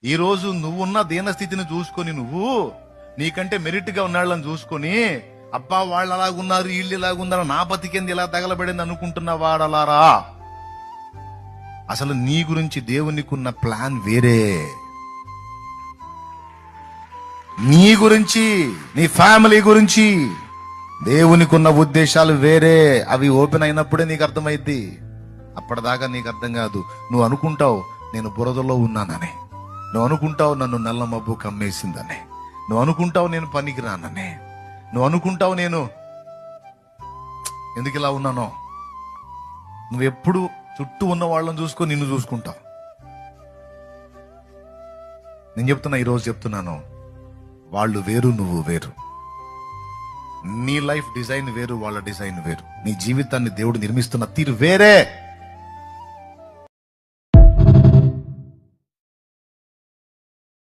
ఈ రోజు నువ్వున్న దీనస్థితిని చూసుకొని నువ్వు నీకంటే మెరిట్ గా ఉన్నాళ్ళని చూసుకొని అబ్బా వాళ్ళు అలాగున్నారు వీళ్ళు ఇలాగున్నారు నా బతికేంది ఇలా తగలబడింది అనుకుంటున్న వాడలారా, అసలు నీ గురించి దేవునికున్న ప్లాన్ వేరే. నీ గురించి, నీ ఫ్యామిలీ గురించి దేవునికున్న ఉద్దేశాలు వేరే. అవి ఓపెన్ అయినప్పుడే నీకు అర్థమైద్ది. అప్పటిదాకా నీకు అర్థం కాదు. నువ్వు అనుకుంటావు నేను బురదలో ఉన్నానని, నువ్వు అనుకుంటావు నన్ను నల్ల మబ్బు కమ్మేసిందని, నువ్వు అనుకుంటావు నేను పనికి రానని, నువ్వు అనుకుంటావు నేను ఎందుకు ఇలా ఉన్నానో. నువ్వెప్పుడు చుట్టూ ఉన్న వాళ్ళని చూసుకొని నిన్ను చూసుకుంటావు. నేను చెప్తున్నా, ఈరోజు చెప్తున్నాను, వాళ్ళు వేరు నువ్వు వేరు. నీ లైఫ్ డిజైన్ వేరు, వాళ్ళ డిజైన్ వేరు. నీ జీవితాన్ని దేవుడు నిర్మిస్తున్న తీరు వేరే.